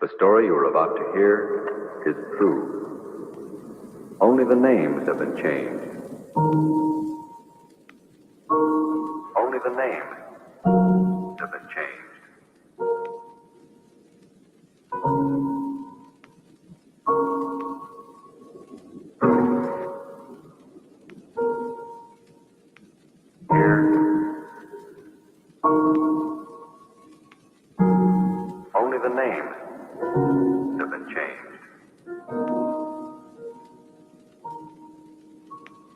The story you are about to hear is true. Only the names have been changed. Only the names have been changed. Here. Only the names have been changed.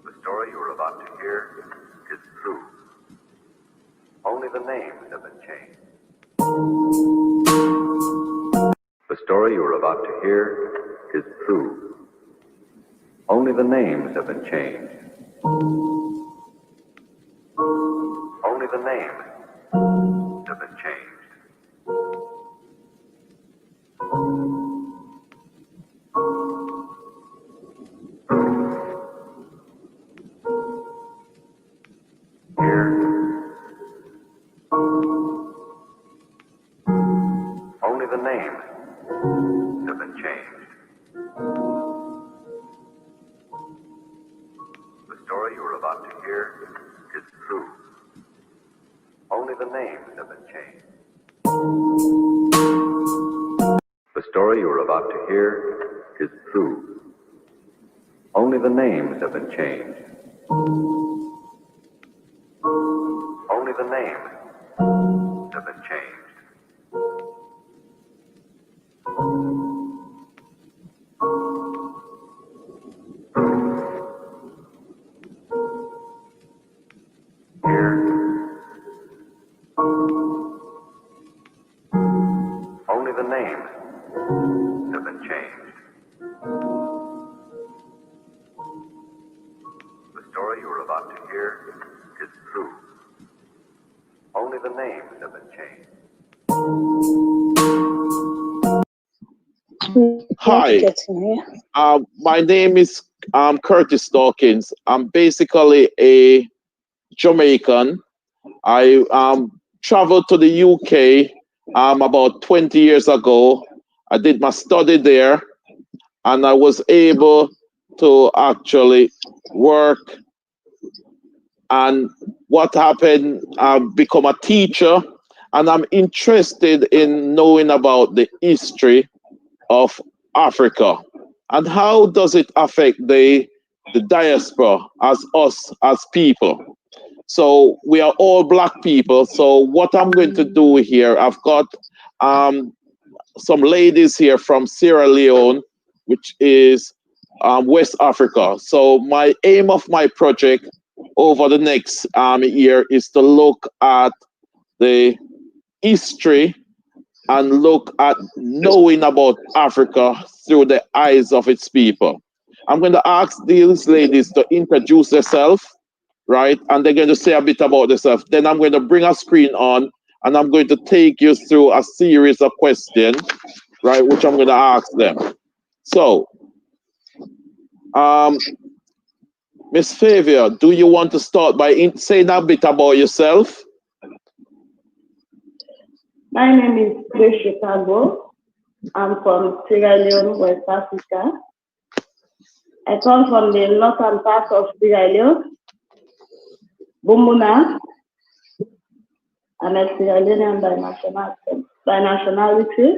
The story you are about to hear is true. Only the names have been changed. The story you are about to hear is true. Only the names have been changed. Only the names have been changed. Here. Only the names have been changed. The story you are about to hear is true. Only the names have been changed. The story you are about to hear is true. Only the names have been changed. Only the names have been changed. Here. Only the names have been changed. The story you are about to hear is true. Only the names have been changed. Hi, my name is Curtis Dawkins. I'm basically a Jamaican. I traveled to the UK about 20 years ago. I did my study there, and I was able to actually work. And what happened, I've become a teacher, and I'm interested in knowing about the history of Africa and how does it affect the diaspora as us as people. So we are all black people. So what I'm going to do here, I've got some ladies here from Serria Leone, which is West Africa. So my aim of my project over the next year is to look at the history and look at knowing about Africa through the eyes of its people. I'm going to ask these ladies to introduce themselves, right? And they're going to say a bit about themselves. Then I'm going to bring a screen on and I'm going to take you through a series of questions, right, which I'm going to ask them. So, Miss Favia, do you want to start by saying a bit about yourself? My name is Grace Chicago. I'm from Serria Leone, West Africa. I come from the northern part of Serria Leone, Bumuna. I'm a Serria Leonean by nationality,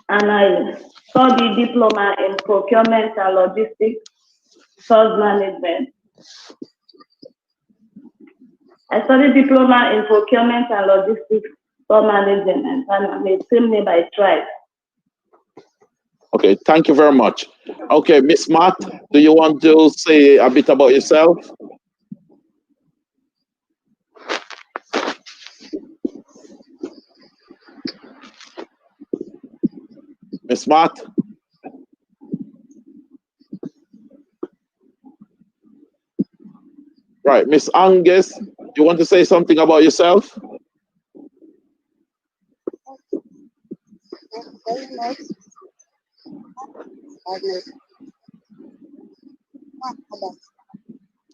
and I studied diploma in procurement and logistics, sales management. I studied diploma in procurement and logistics, management, and I'm a team leader by tribe. Okay, thank you very much. Okay, Miss Matt, do you want to say a bit about yourself? Miss Matt? Right, Miss Angus, do you want to say something about yourself?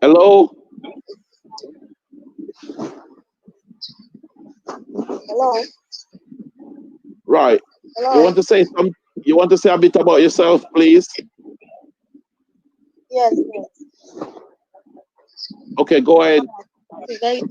Hello? Hello? Right. You want to say some? You want to say a bit about yourself, please? Yes. Okay, go ahead. Very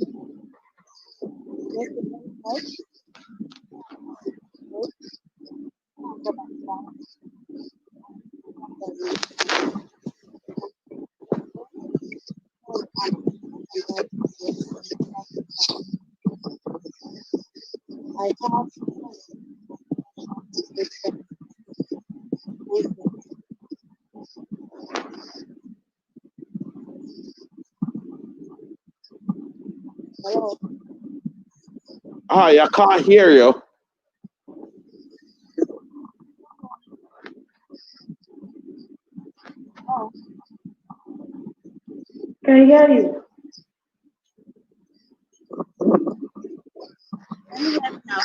I have hello. Hi, I can't hear you. Oh, Can hear you. can you hear me now?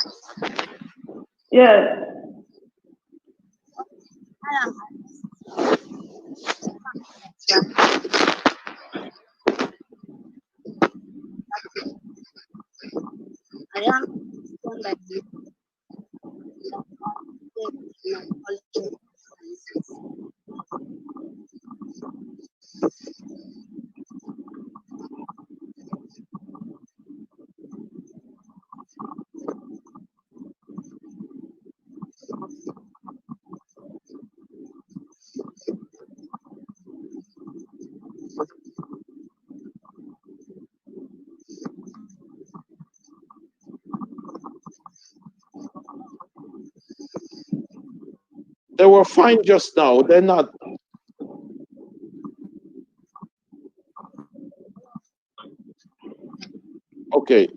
Yes. I am. I am from like this. They were fine just now. They're not. Okay.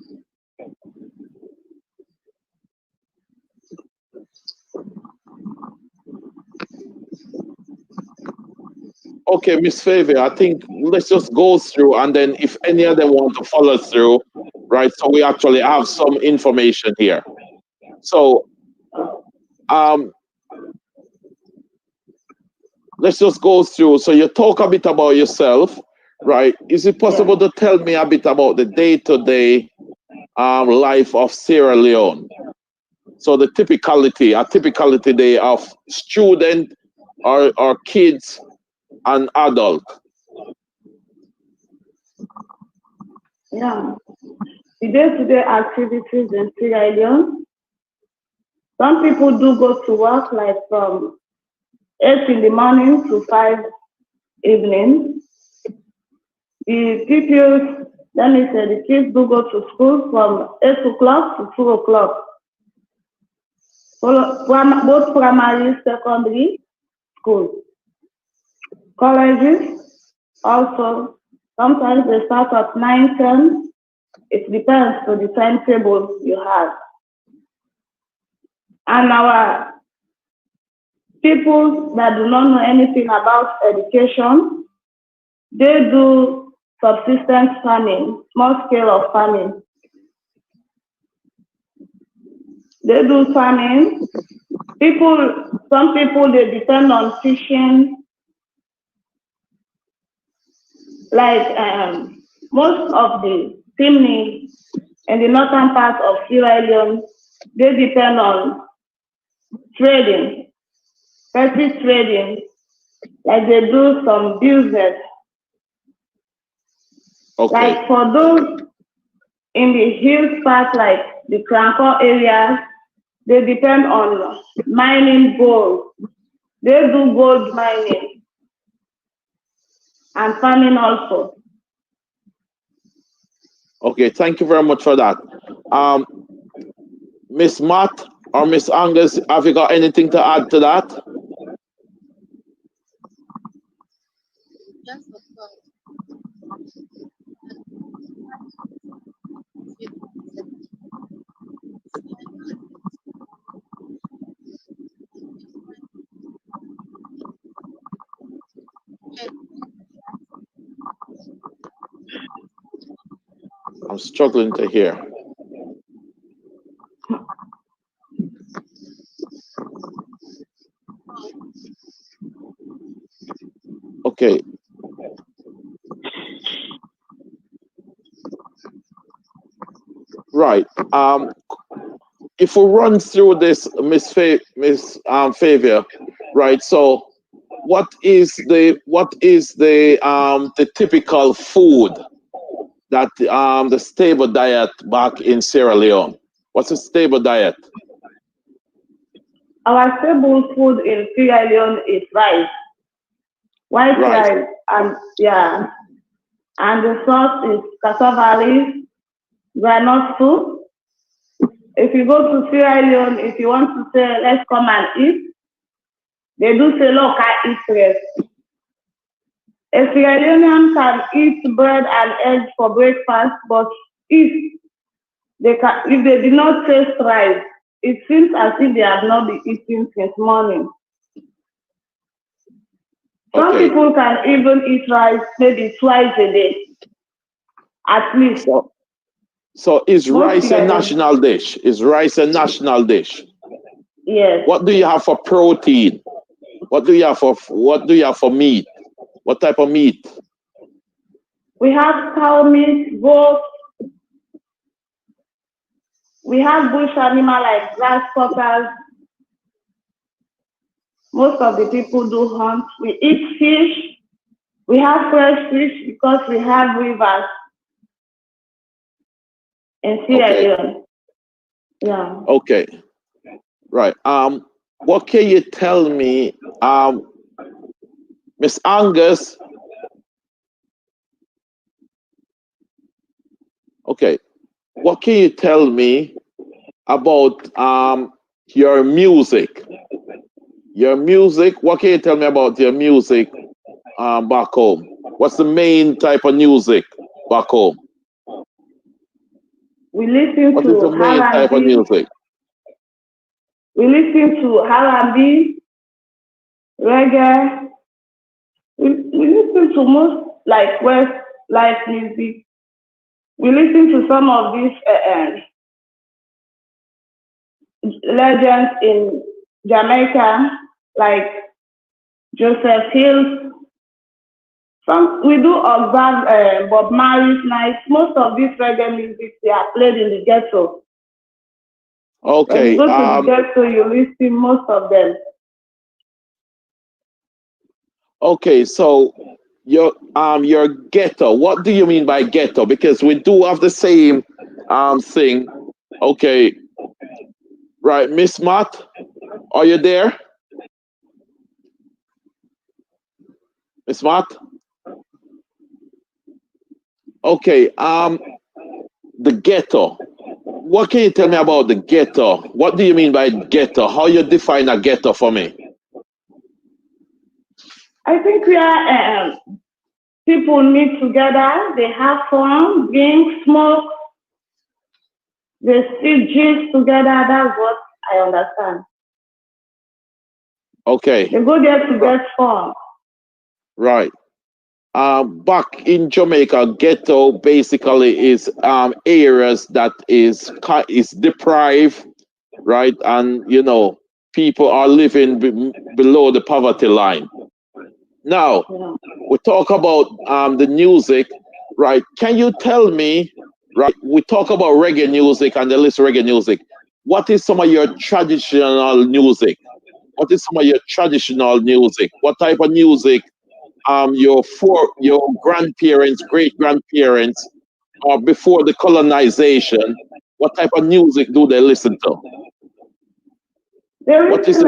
Okay, Miss Favor, I think let's just go through, and then if any of them want to follow through, right? So we actually have some information here. So let's just go through. So you talk a bit about yourself, right? Is it possible to tell me a bit about the day-to-day life of Sierra Leone? So the a typicality day of student or kids and adult. Yeah. The day-to-day activities in Sierra Leone. Some people do go to work like from 8 in the morning to 5 evening. The pupils, let me say, the kids do go to school from 8 o'clock to 2 o'clock. Both primary, secondary schools. Colleges, also, sometimes they start at 9, 10. It depends on the timetable you have. And our people that do not know anything about education, they do subsistence farming, small scale of farming. They do farming. Some people, they depend on fishing. Like most of the Timni in the northern part of Sierra Leone, they depend on trading, petty trading, like they do some business. Okay. Like for those in the hills part, like the Cranco areas, they depend on mining gold. They do gold mining and farming also. Okay, thank you very much for that. Miss Matt or Miss Angus, have you got anything to add to that? Yes, of course. I'm struggling to hear. Okay. Right. if we run through this, Miss Favia, right? So, what is the typical food that the stable diet back in Sierra Leone? What's a stable diet? Our stable food in Sierra Leone is rice, white rice, and yeah, and the sauce is cassava leaf, granite soup. If you go to Sierra Leone, if you want to say, let's come and eat, they do say, look, I eat rest. A Sierra Leonean can eat bread and eggs for breakfast, but if they did not taste rice, it seems as if they have not been eating since morning. Some people can even eat rice maybe twice a day, at least. So is rice a national dish? Is rice a national dish? Yes. What do you have for protein? What do you have for meat? What type of meat? We have cow meat, goat. We have bush animal like grasshoppers. Most of the people do hunt. We eat fish. We have fresh fish because we have rivers in Sierra Leone. Yeah. Okay. Right. What can you tell me, Miss Angus? Okay. What can you tell me about your music? Your music. What can you tell me about your music back home? What's the main type of music back home? We listen what to is the main type of music? We listen to R&B, reggae. We listen to most like West life music. We listen to some of these legends in Jamaica, like Joseph Hill. We do observe Bob Marley's night. Most of these reggae music, they are played in the ghetto. Okay. When you go to the ghetto, you listen most of them. Okay, so your ghetto. What do you mean by ghetto? Because we do have the same thing. Okay. Right, Miss Matt, are you there? Miss Matt? Okay, the ghetto. What can you tell me about the ghetto? What do you mean by ghetto? How you define a ghetto for me? I think we are people meet together, they have fun, drink, smoke, they see gist together. That's what I understand. Okay. They go there to get fun. Right. Back in Jamaica, ghetto basically is areas that is deprived, right? And you know, people are living below the poverty line. Now, we talk about the music, right? Can you tell me, right? We talk about reggae music and the list of reggae music. What is some of your traditional music? What is some of your traditional music? What type of music your grandparents, great grandparents, or before the colonization, what type of music do they listen to? What is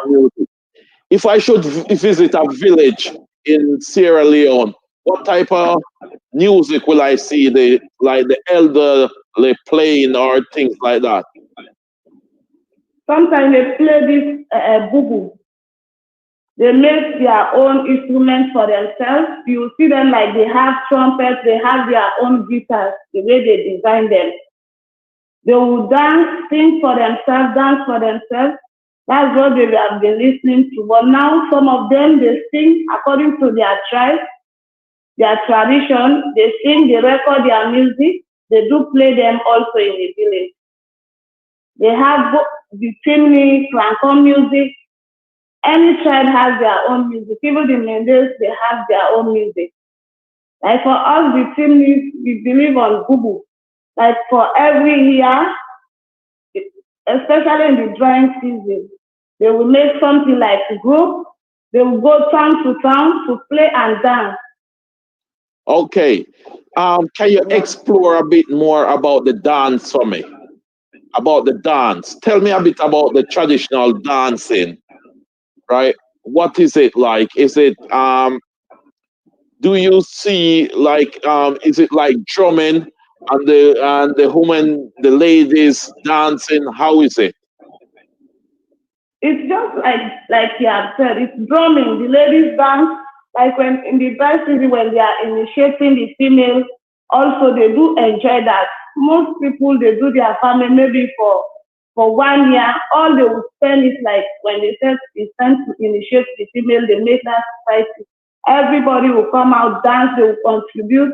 music? If I should visit a village in Sierra Leone, what type of music will I see? The elderly playing or things like that? Sometimes they play this bubu. They make their own instruments for themselves. You see them like they have trumpets, they have their own guitars, the way they design them. They will dance, sing for themselves, dance for themselves. That's what they have been listening to. But now some of them, they sing according to their tribe, their tradition. They sing, they record their music. They do play them also in the village. They have the chimney, clanco music. Any tribe has their own music. Even the Mendes, they have their own music. Like for us, the chimneys, we believe on bubu. Like for every year, especially in the drying season. They will make something like a group. They will go town to play and dance. Okay. Can you explore a bit more about the dance for me? About the dance. Tell me a bit about the traditional dancing, right? What is it like? Is it do you see like is it like drumming and the women, the ladies dancing? How is it? It's just like you have said, it's drumming. The ladies dance like when in the dry season when they are initiating the female. Also, they do enjoy that. Most people they do their family maybe for 1 year. All they will spend is like when they said it's time to initiate the female, they make that society. Everybody will come out, dance, they will contribute.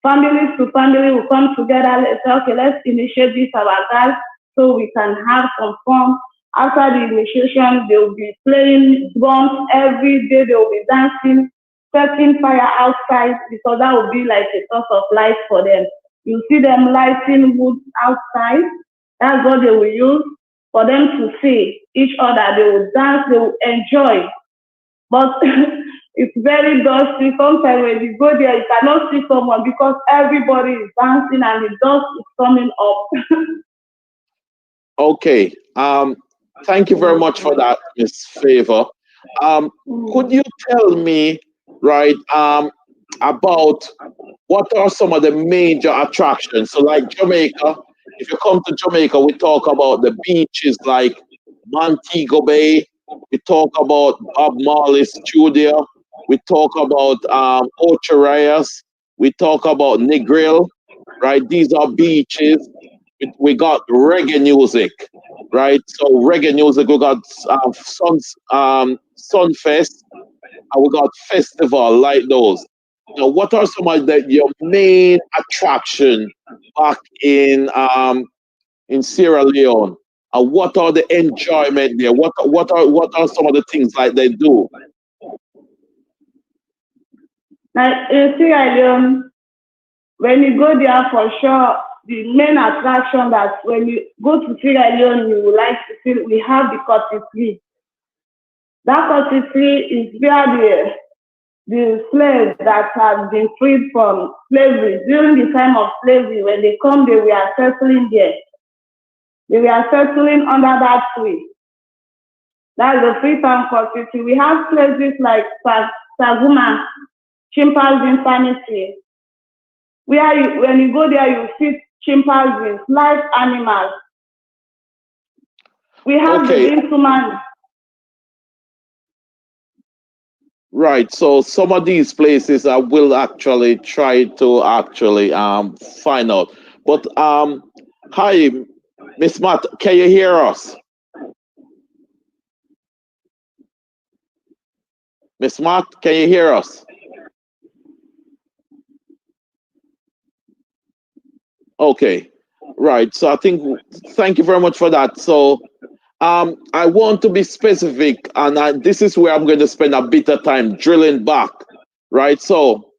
Families to family will come together. Let's say, okay, let's initiate this our girls so we can have some fun. After the initiation, they will be playing drums every day. They will be dancing, setting fire outside because that will be like a source of light for them. You see them lighting wood outside. That's what they will use for them to see each other. They will dance. They will enjoy. But it's very dusty. Sometimes when you go there, you cannot see someone because everybody is dancing and the dust is coming up. Okay. Thank you very much for that, Miss Favor. Could you tell me, right, about what are some of the major attractions? So, like Jamaica, if you come to Jamaica, we talk about the beaches like Montego Bay. We talk about Bob Marley Studio. We talk about Ocho Rios. We talk about Negril, right? These are beaches. We got reggae music, right? So reggae music, we got Sunfest, and we got festival like those. Now, what are some of your main attraction back in Sierra Leone? And what are the enjoyment there? What are some of the things like they do? Like in Sierra Leone, when you go there for sure, the main attraction that when you go to Sierra Leone, you would like to see, we have the cotton tree. That cotton tree is where the slaves that have been freed from slavery during the time of slavery, when they come, they were settling there. They were settling under that tree. That's the Freetown community. We have places like Saguma, chimpanzee sanitary, where when you go there, you see chimpanzees, live animals. We have the instrument. Right. So some of these places I will actually try to find out. But hi, Miss Matt, can you hear us? Miss Matt, can you hear us? Okay. Right. So thank you very much for that. So I want to be specific, and this is where I'm going to spend a bit of time drilling back, right? So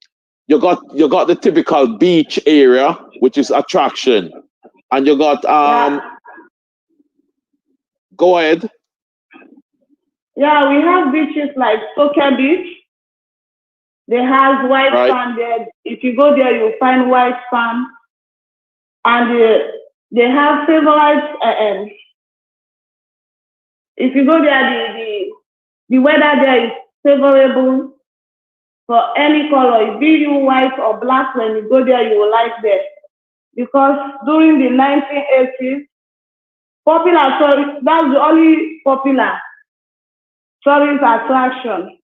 you got the typical beach area, which is attraction, and you got Go ahead. Yeah, we have beaches like Soka Beach. They have white sand there. If you go there, you'll find white sand, and they have favorite. If you go there, the weather there is favorable for any color. Be you white or black, when you go there, you will like that. Because during the 1980s, that's the only popular tourist attraction,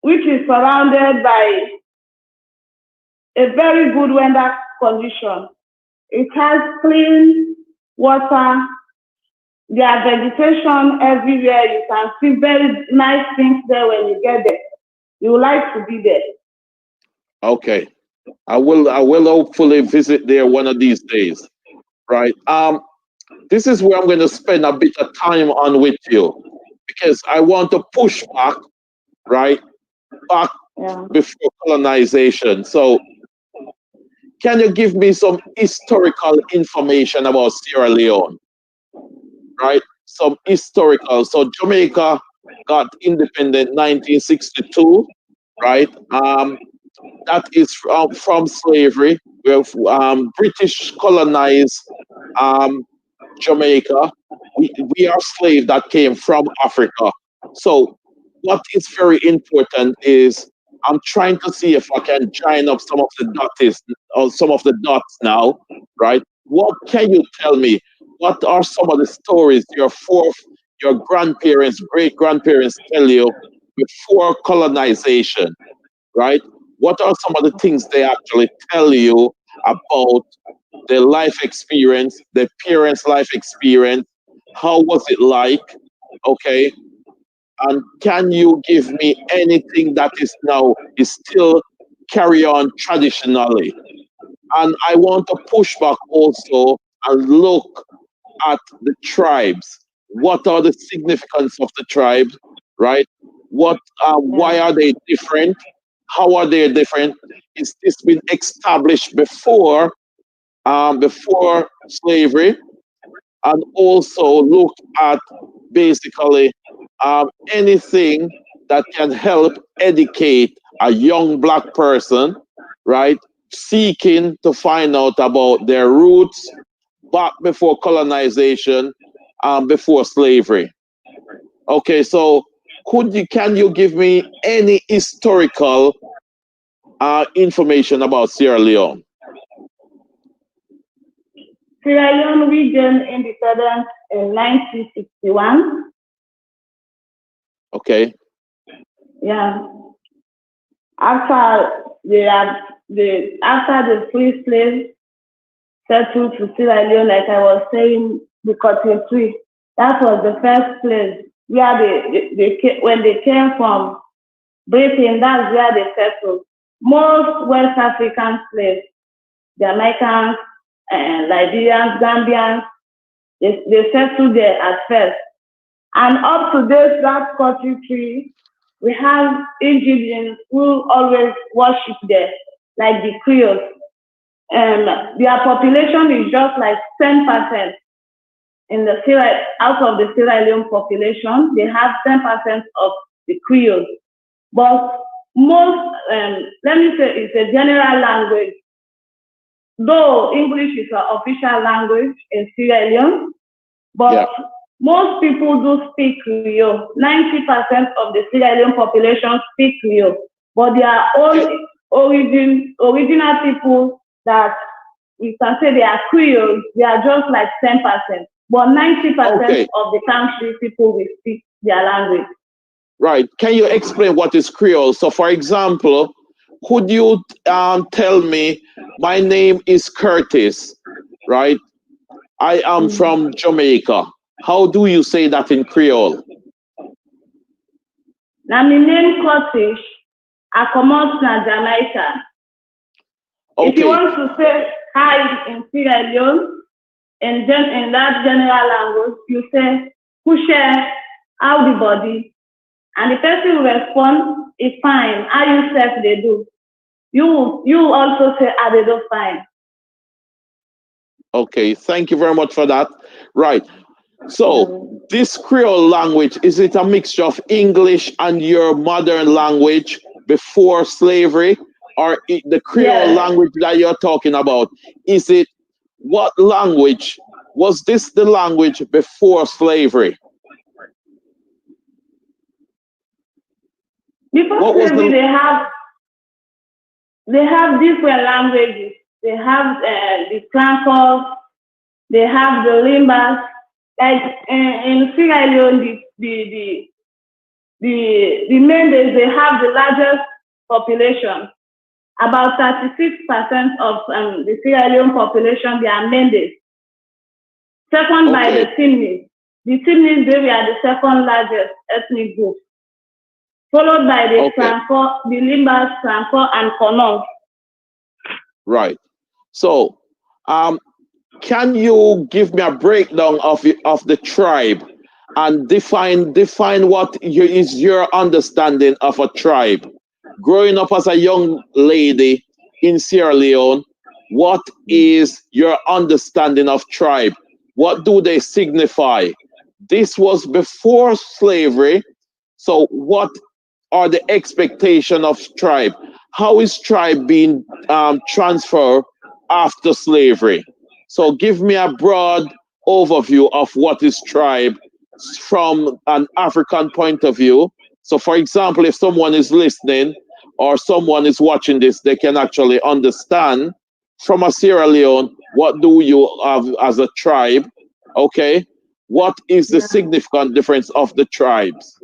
which is surrounded by a very good weather condition. It has clean water. There are vegetation everywhere. You can see very nice things there when you get there. You would like to be there. Okay. I will hopefully visit there one of these days. Right. This is where I'm going to spend a bit of time on with you, because I want to push back, right? Back before colonization. So can you give me some historical information about Sierra Leone? right? Some historical. So Jamaica got independent 1962, right? That is from slavery. Where British colonized Jamaica. We are slaves that came from Africa. So what is very important is I'm trying to see if I can join up some of the dots or some of the dots now, right? What can you tell me? What are some of the stories your grandparents, great grandparents tell you before colonization, right? What are some of the things they actually tell you about their life experience, their parents' life experience? How was it like? Okay. And can you give me anything that is still carry on traditionally? And I want to push back also and look at the tribes. What are the significance of the tribes, right? Why are they different? How are they different? Is this been established before slavery? And also look at basically anything that can help educate a young black person, right? Seeking to find out about their roots back before colonization, before slavery. Okay, so can you give me any historical information about Sierra Leone? Sierra Leone region independence in 1961. Okay. Yeah. After the free slaves settled to Sierra Leone, like I was saying, the cotton tree. That was the first place where when they came from Britain. That's where they settled. Most West African slaves, Jamaicans, Liberians, Gambians, they settled there at first. And up to this that cotton tree, we have Indians who always worship there, like the Creoles. Their population is just like 10% in the out of the Sierra Leone population. They have 10% of the Creoles. But most, let me say, it's a general language. Though English is an official language in Sierra Leone, but most people do speak Creole. 90% of the Sierra Leone population speak Creole, but they are all original people that we can say they are Creoles. They are just like 10%, but 90% of the country people will speak their language. Right. Can you explain what is Creole? So, for example, could you tell me, my name is Curtis, right? I am from Jamaica. How do you say that in Creole? Now, my name Curtis. I come out from Jamaica. Okay. If you want to say hi in Sierra Leone, in that general language, you say, Kushe, how the body? And the person will respond, it's fine. How you said they do. You also say, how they do fine. Okay, thank you very much for that. Right. So, this Creole language, is it a mixture of English and your modern language before slavery? Or the Creole language that you're talking about, is it, what language, was this the language before slavery? Before slavery, they have different languages. They have the Francos, they have the Limbas. Like in Sierra Leone, the Mendes, they have the largest population. About 36% of the Sierra Leone population, they are Mendes. Second by the Timnis. The Timnis, they are the second largest ethnic group. Followed by the Franco, the Limbas, Franco, and Konos. Right. So, can you give me a breakdown of the tribe and define what is your understanding of a tribe? Growing up as a young lady in Sierra Leone, what is your understanding of tribe? What do they signify? This was before slavery. So what are the expectation of tribe? How is tribe being transferred after slavery? So give me a broad overview of what is tribe from an African point of view. So for example, if someone is listening or someone is watching this, they can actually understand from a Sierra Leone, what do you have as a tribe? Okay. What is the significant difference of the tribes?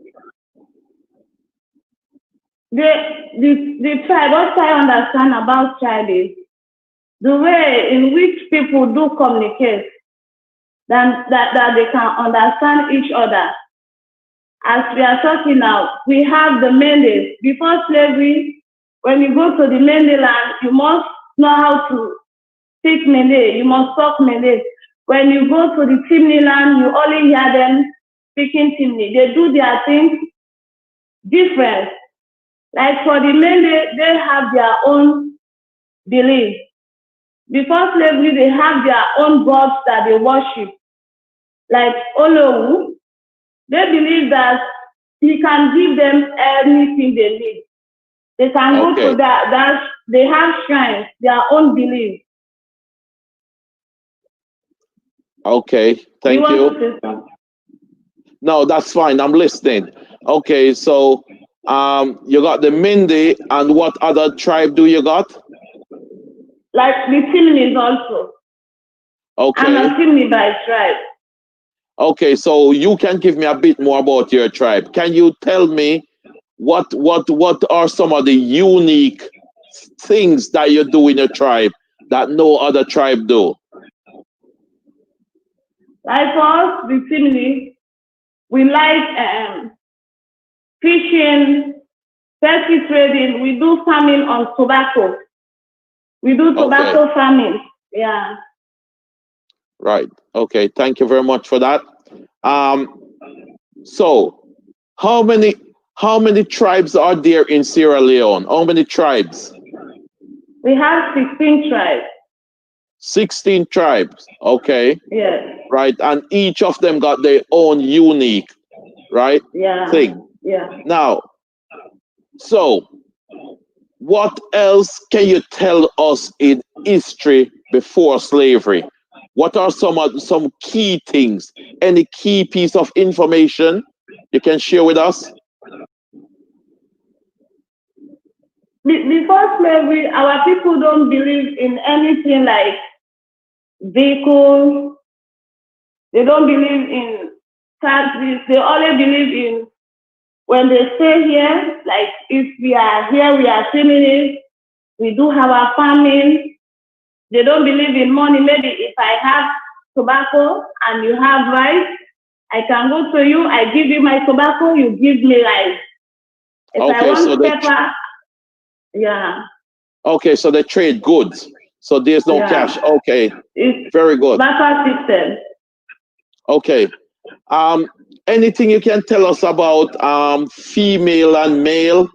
The tribe, what I understand about tribe is the way in which people do communicate, that they can understand each other. As we are talking now, we have the Mendes. Before slavery, when you go to the Mende land, you must know how to speak Mende, you must talk Mende. When you go to the Timni land, you only hear them speaking Timni. They do their things different. Like for the Mende, they have their own belief. Before slavery, they have their own gods that they worship. Like Olowu, they believe that he can give them anything they need. They can go to that, they have shrines, their own belief. Okay, thank you. No, that's fine. I'm listening. Okay, so you got the Mindi, and what other tribe do you got? Like the Timnis also. Okay. I'm a Timni by tribe. Okay, so you can give me a bit more about your tribe. Can you tell me what are some of the unique things that you do in your tribe that no other tribe do? Like for us, the Timni, we like fishing, turkey trading. We do farming on tobacco. We do tobacco farming. Yeah. Right. Okay. Thank you very much for that. So how many tribes are there in Sierra Leone? How many tribes? We have 16 tribes. 16 tribes. Okay. Yes. Right. And each of them got their own unique, right? Yeah. Thing. Yeah. Now, so what else can you tell us in history before slavery? What are some key things? Any key piece of information you can share with us? Before slavery, our people don't believe in anything like vehicles. They don't believe in taxes. They only believe in when they stay here, like if we are here, we are feminists, we do have our farming. They don't believe in money. Maybe if I have tobacco and you have rice, I can go to you, I give you my tobacco, you give me rice. If I want pepper, yeah. Okay, so they trade goods. So there's no cash. Okay, it's very good. Barter system. Okay. Anything you can tell us about female and male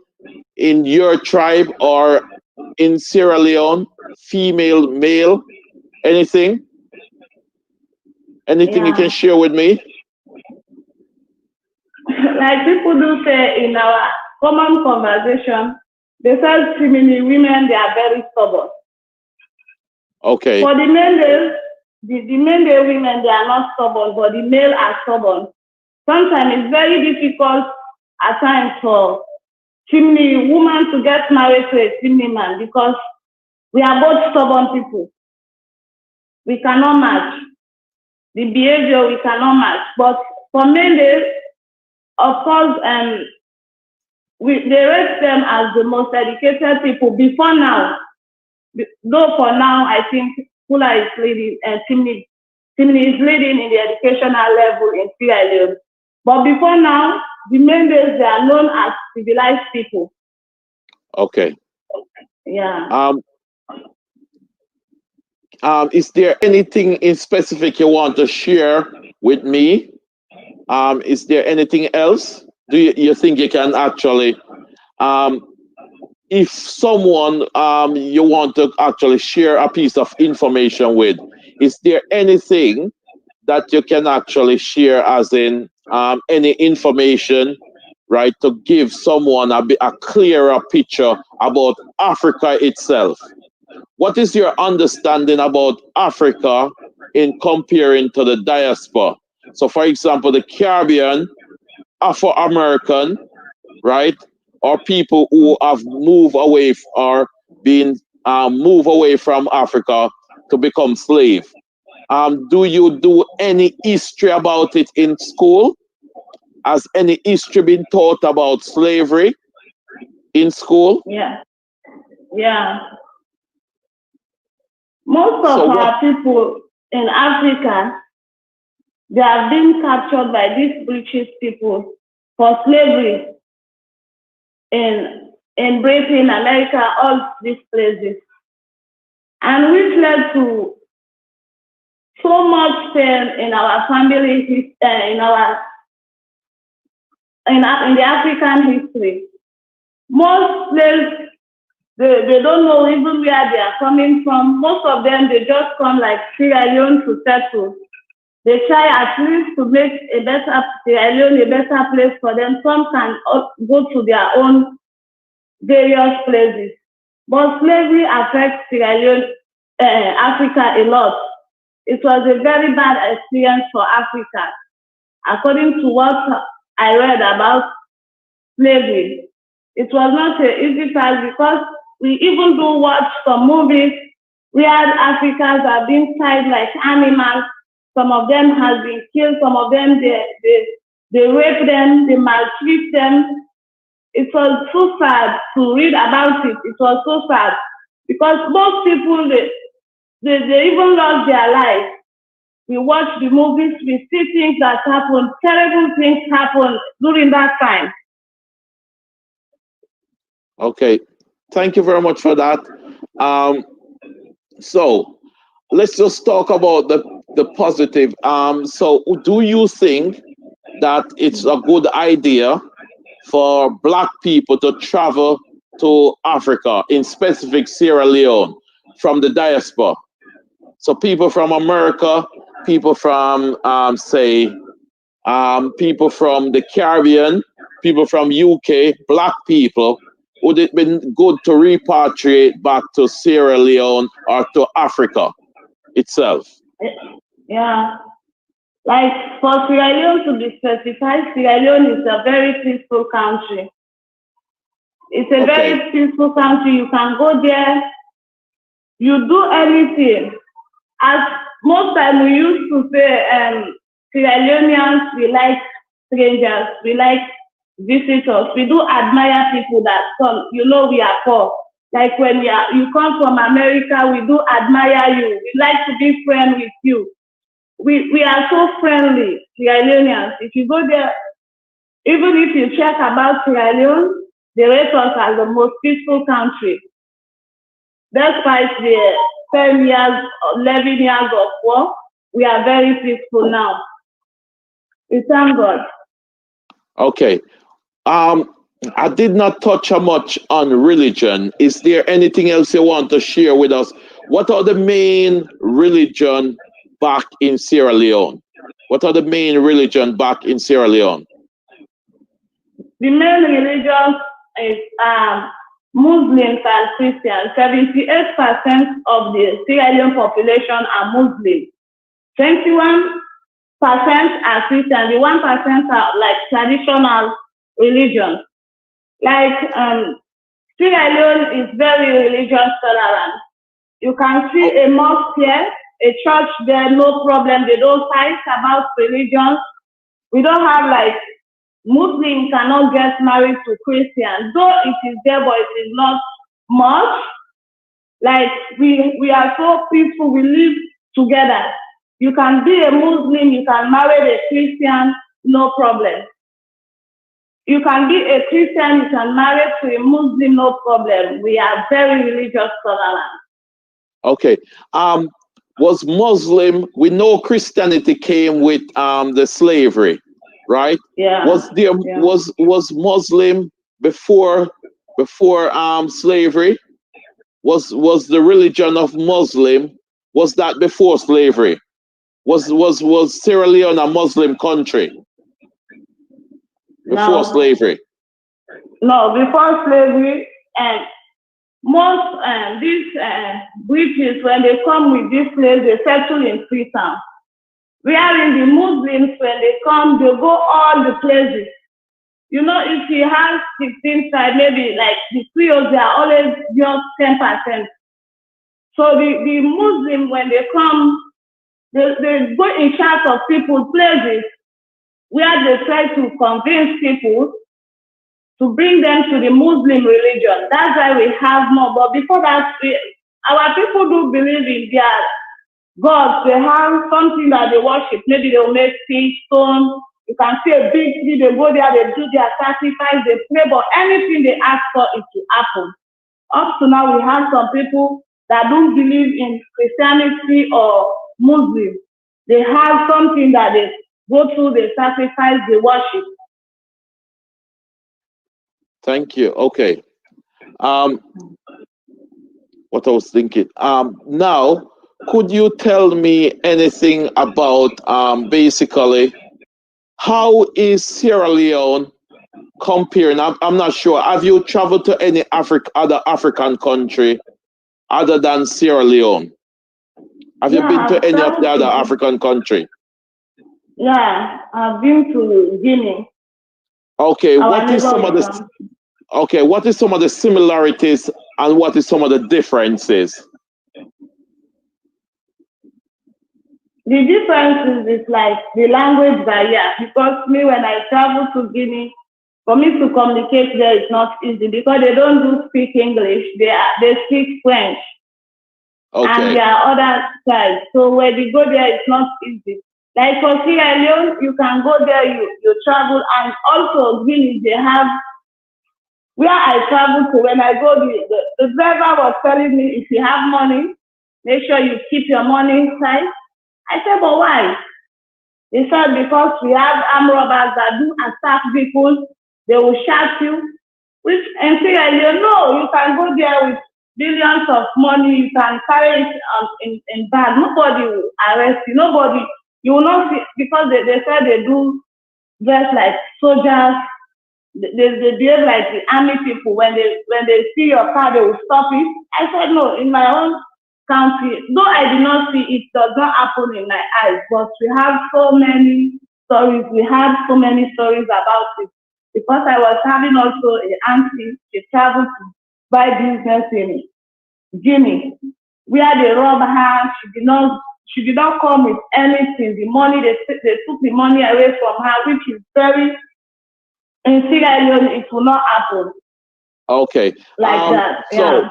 in your tribe or in Sierra Leone? Female, male, anything? Anything you can share with me? Like people do say in our common conversation, they say female women, they are very stubborn. Okay. For the male, the male women, they are not stubborn, but the male are stubborn. Sometimes it's very difficult at times for chimney woman to get married to a chimney man because we are both stubborn people. We cannot match. The behavior we cannot match. But for men, of course, they rate them as the most educated people before now. Though for now, I think Kula is leading and Timni is leading in the educational level in Sierra Leone. But before now, the members, they are known as civilized people. Okay. Yeah. Is there anything in specific you want to share with me? Is there anything else? Do you think you can actually, if someone you want to actually share a piece of information with, is there anything that you can actually share, as in any information, right, to give someone a clearer picture about Africa itself? What is your understanding about Africa in comparing to the diaspora? So, for example, the Caribbean, Afro-American, right, or people who have moved away or been moved away from Africa to become slave. Do you do any history about it in school? Has any history been taught about slavery in school? Yeah. Most of our people in Africa, they have been captured by these British people for slavery in Britain, America, all these places. And which led to so much pain in our family, in the African history. Most slaves, they don't know even where they are coming from. Most of them, they just come like Sierra Leone to settle. They try at least to make Sierra Leone a better place for them. Some can go to their own various places. But slavery affects Sierra Leone, Africa a lot. It was a very bad experience for Africa, according to what I read about slavery. It was not an easy task because we even do watch some movies where Africans are being tied like animals. Some of them have been killed. Some of them, they rape them, they maltreat them. It was so sad to read about it. It was so sad because most people, they even lost their lives. We watch the movies, we see things that happen, terrible things happen during that time. Okay, thank you very much for that. So let's just talk about the positive. So do you think that it's a good idea for Black people to travel to Africa, in specific Sierra Leone, from the diaspora? So people from America, people from people from the Caribbean, people from UK, Black people, would it be good to repatriate back to Sierra Leone or to Africa itself? Yeah. Like for Sierra Leone to be specified, Sierra Leone is a very peaceful country. It's a very peaceful country. You can go there, you do anything. As most time we used to say, Sierra Leoneans, we like strangers, we like visitors. We do admire people that come. You know, we are poor. Like when you come from America, we do admire you. We like to be friends with you. We are so friendly, Sierra Leoneans. If you go there, even if you check about Sierra Leone, they rate us as the most peaceful country. Despite the 10 years, 11 years of war, we are very peaceful now. We thank God. Okay. I did not touch much on religion. Is there anything else you want to share with us? What are the main religion back in Sierra Leone? What are the main religion back in Sierra Leone? The main religion is Muslims and Christians. 78% of the Sierra Leone population are Muslims. 21% are Christian. The 1% are like traditional religions. Like Sierra Leone is very religious tolerant. You can see a mosque here, a church there, no problem. They don't fight about religion. We don't have like Muslims cannot get married to Christians, though it is there, but it is not much. Like we are so peaceful, we live together. You can be a Muslim, you can marry a Christian, no problem. You can be a Christian, you can marry to a Muslim, no problem. We are very religious tolerant. Okay. Was Muslim, we know Christianity came with the slavery, right? Yeah. Was Muslim before slavery? Was the religion of Muslim, was that before slavery? Was Sierra Leone a Muslim country before No, slavery? no, before slavery, and most these British, when they come with these slaves, they settle in Freetown. Wherein the Muslims, when they come, they go all the places. You know, if he has 16 tribes, maybe like the Creoles, they are always just 10%. So the Muslim, when they come, they go in charge of people's places where they try to convince people to bring them to the Muslim religion. That's why we have more. But before that, our people do believe in their gods. They have something that they worship. Maybe they will make stick, stone. You can see a big tree. They go there, they do their sacrifice, they pray, but anything they ask for is to happen. Up to now, we have some people that don't believe in Christianity or Muslim. They have something that they go through, they sacrifice, they worship. Thank you. Okay. What I was thinking. Now, could you tell me anything about basically how is Sierra Leone comparing? I'm not sure. Have you traveled to any other African country other than Sierra Leone? Have you been to I've any of the other traveled African country? Yeah, I've been to Guinea. Okay, Our what is some of the neighbor. what is some of the similarities and what is some of the differences? The difference is like the language barrier, because me, when I travel to Guinea, for me to communicate there is not easy because they don't do speak English. They speak French. Okay. And there are other tribes. So when you go there, it's not easy. Like for Sierra Leone, you can go there, you travel, and also Guinea, they have, where I travel to, when I go, the driver was telling me, if you have money, make sure you keep your money inside. I said, but why? He said, because we have armed robbers that do attack people, they will shoot you. Which, and Sierra Leone, no, you can go there with billions of money, you can carry it in bag. Nobody will arrest you. Nobody, you will not see, because they said they do dress like soldiers. They behave like the army people. When they see your car, they will stop it. I said, no, in my own country, though I did not see it, does not happen in my eyes, but we have so many stories. We have so many stories about it. Because I was having also an auntie, she traveled to buy business in Guinea, where they robbed her. She did not come with anything. The money, they took the money away from her, which is very, in Sierra Leone, it will not happen. Okay. Like that. Yeah.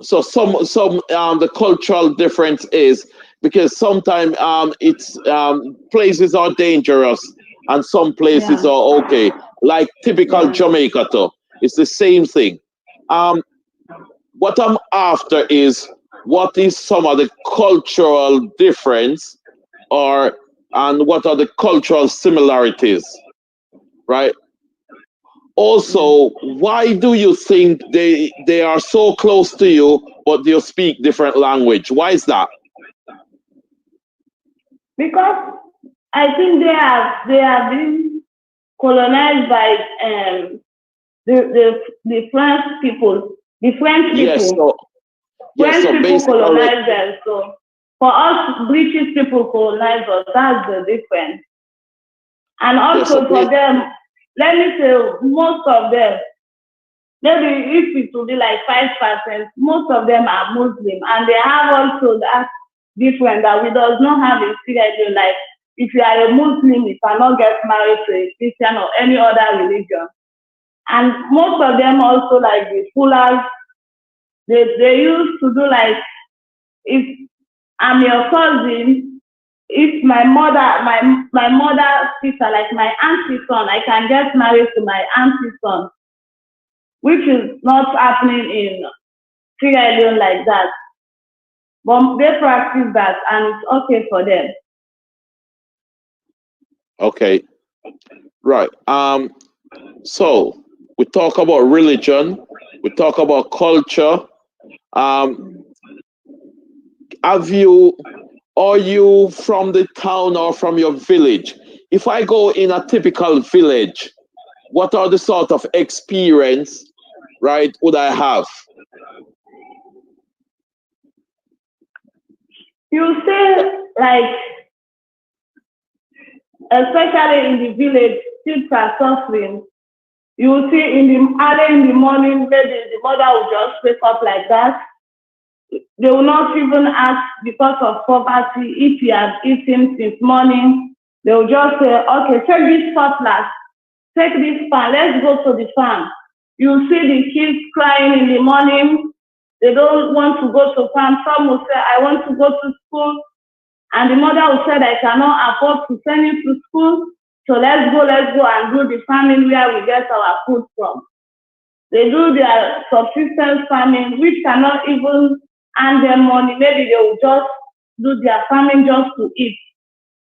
So some the cultural difference is because sometimes it's places are dangerous and some places are okay. Like typical Jamaica too. It's the same thing. What I'm after is what is some of the cultural difference and what are the cultural similarities, right? Also, why do you think they are so close to you, but they speak different language? Why is that? Because I think they have been colonized by the French people. The French people. Yes, so French people colonized them. So for us, British people colonized us. That's the difference. And also for them, let me say, most of them, maybe if it will be like 5%, most of them are Muslim, and they have also that different that we does not have in Sierra Leone. Like if you are a Muslim, you cannot get married to a Christian or any other religion. And most of them also, like the Fullers, they used to do like, if I'm your cousin, if my mother sister, like my auntie's son, I can get married to my auntie's son, which is not happening in Sierra Leone like that. But they practice that, and it's okay for them. Okay, right. So we talk about religion, we talk about culture. Have you are you from the town or from your village? If I go in a typical village, what are the sort of experience, right, would I have? You say, like, especially in the village, kids are suffering. You will see early in the morning, maybe the mother will just wake up like that. They will not even ask because of poverty if he has eaten since morning. They will just say, okay, take this cutlass, take this pan, let's go to the farm. You see the kids crying in the morning. They don't want to go to farm. Some will say, I want to go to school. And the mother will say, I cannot afford to send you to school. So let's go and do the farming where we get our food from. They do their subsistence farming, which cannot even earn them money. Maybe they will just do their farming just to eat.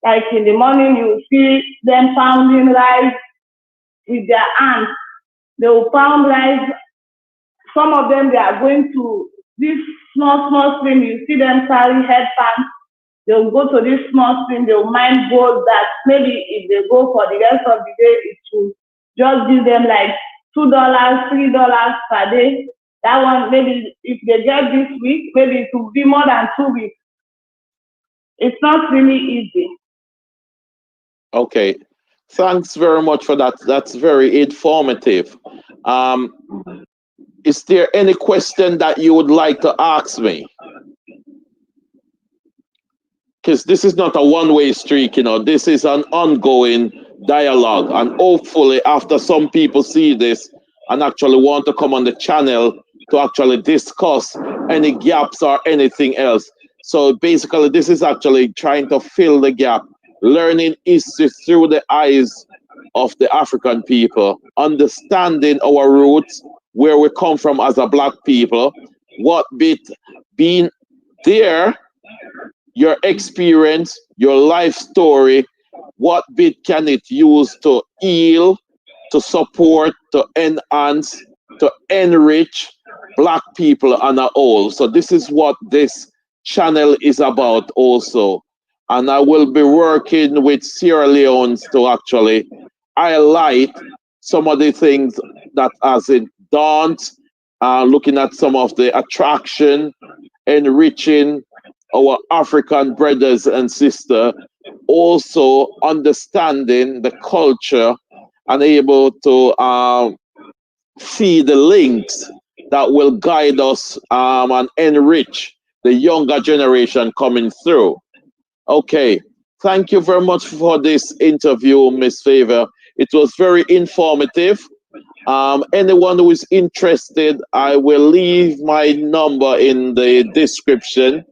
Like in the morning, you see them pounding rice with their hands. They will pound rice. Some of them, they are going to this small stream. You see them carry headpans. They will go to this small stream. They will mine gold that maybe if they go for the rest of the day, it will just give them like $2, $3 per day. That one, maybe if they get this week, maybe it will be more than 2 weeks. It's not really easy. Okay. Thanks very much for that. That's very informative. Is there any question that you would like to ask me? Because this is not a one-way street, you know, this is an ongoing dialogue. And hopefully after some people see this and actually want to come on the channel to actually discuss any gaps or anything else. So basically this is actually trying to fill the gap, learning history through the eyes of the African people, understanding our roots, where we come from as a Black people, what bit being there, your experience, your life story, what bit can it use to heal, to support, to enhance, to enrich Black people on a whole. So this is what this channel is about also. And I will be working with Sierra Leone to actually highlight some of the things that as it dawns, looking at some of the attraction, enriching our African brothers and sisters, also understanding the culture and able to see the links that will guide us and enrich the younger generation coming through. Okay, thank you very much for this interview, Miss Favor. It was very informative. Anyone who is interested, I will leave my number in the description.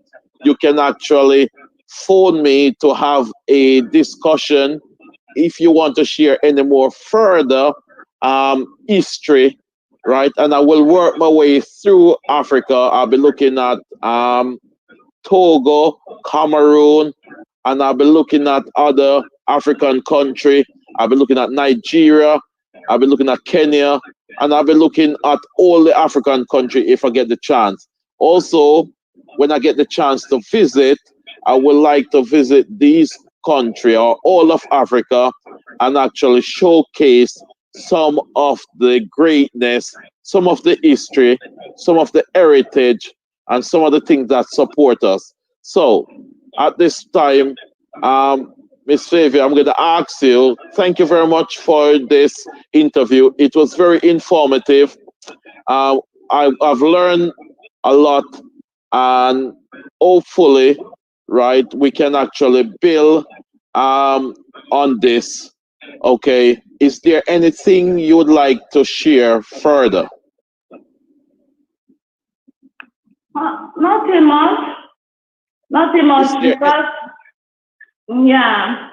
You can actually phone me to have a discussion if you want to share any more further history, right? And I will work my way through Africa. I'll be looking at Togo, Cameroon, and I'll be looking at other African country. I'll be looking at Nigeria. I'll be looking at Kenya, and I'll be looking at all the African country if I get the chance. Also, when I get the chance to visit, I would like to visit these country or all of Africa and actually showcase some of the greatness, some of the history, some of the heritage, and some of the things that support us. So at this time, Ms. Favia, I'm going to ask you, thank you very much for this interview. It was very informative. I've learned a lot, and hopefully, right, we can actually build on this. Okay, is there anything you would like to share further? Nothing much. Nothing much because, yeah,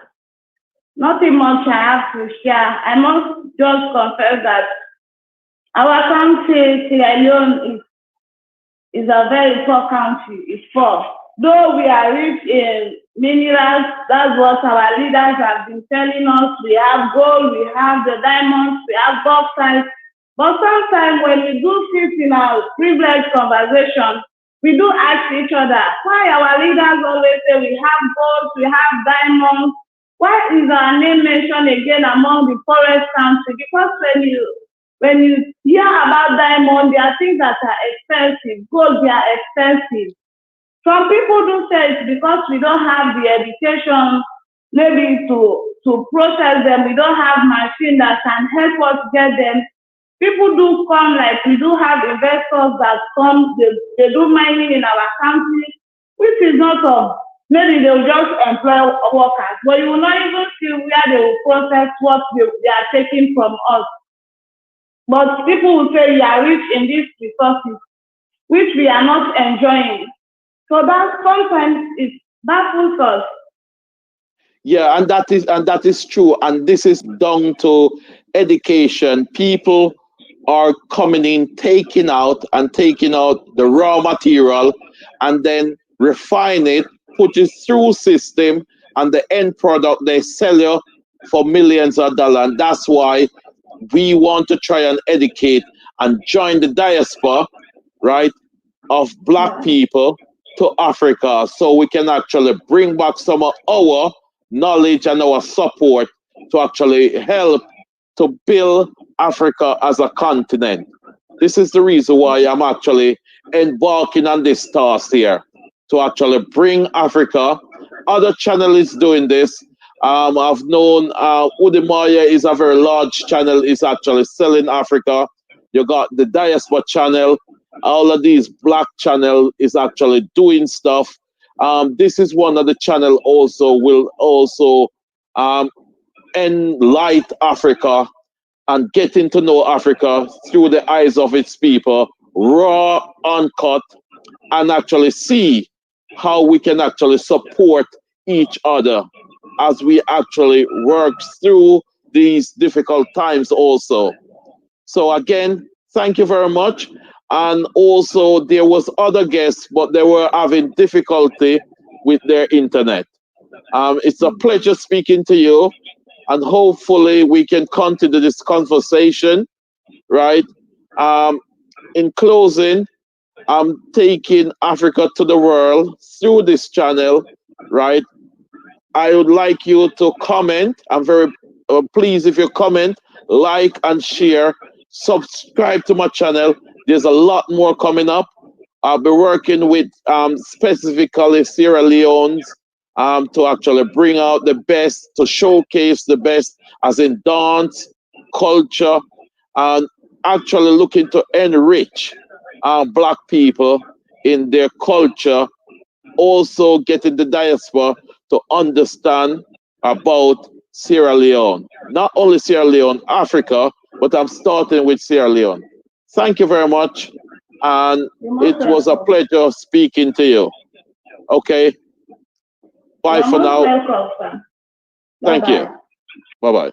nothing much I have to share. I must just confess that our country, Sierra Leone, is a very poor country. It's poor. Though we are rich in minerals, that's what our leaders have been telling us. We have gold, we have the diamonds, we have bauxite. But sometimes when we do sit in our privileged conversation, we do ask each other, why our leaders always say we have gold, we have diamonds? Why is our name mentioned again among the poorest countries? Because when you hear about diamonds, there are things that are expensive. Gold, they are expensive. Some people do say it's because we don't have the education, maybe to process them. We don't have machine that can help us get them. People do come, like we do have investors that come, they do mining in our country, which is not of, maybe they'll just employ workers, but you will not even see where they will process what they are taking from us. But people will say you are rich in these resources, which we are not enjoying. So that sometimes it baffles us. Yeah, and that is true. And this is down to education. People are coming in, taking out the raw material and then refine it, put it through system, and the end product they sell you for millions of dollars. And that's why we want to try and educate and join the diaspora, right, of black people to Africa, so we can actually bring back some of our knowledge and our support to actually help to build Africa as a continent. This is the reason why I'm actually embarking on this task here, to actually bring Africa. Other channel is doing this. I've known Udemaya is a very large channel, is actually selling Africa. You got the Diaspora channel. All of these black channel is actually doing stuff. This is one of the channel also will also enlight Africa and getting to know Africa through the eyes of its people, raw, uncut, and actually see how we can actually support each other as we actually work through these difficult times also. So again, thank you very much. And also there was other guests, but they were having difficulty with their internet. It's a pleasure speaking to you, and hopefully we can continue this conversation, right? In closing, I'm taking Africa to the world through this channel, right? I would like you to comment. I'm very pleased if you comment, like, and share. Subscribe to my channel. There's a lot more coming up. I'll be working with specifically Sierra Leone's to actually bring out the best, to showcase the best, as in dance, culture, and actually looking to enrich black people in their culture. Also getting the diaspora to understand about Sierra Leone. Not only Sierra Leone, Africa, but I'm starting with Sierra Leone. Thank you very much. And it was a pleasure speaking to you. Okay. Bye for now. Welcome, sir. Thank you. Bye-bye.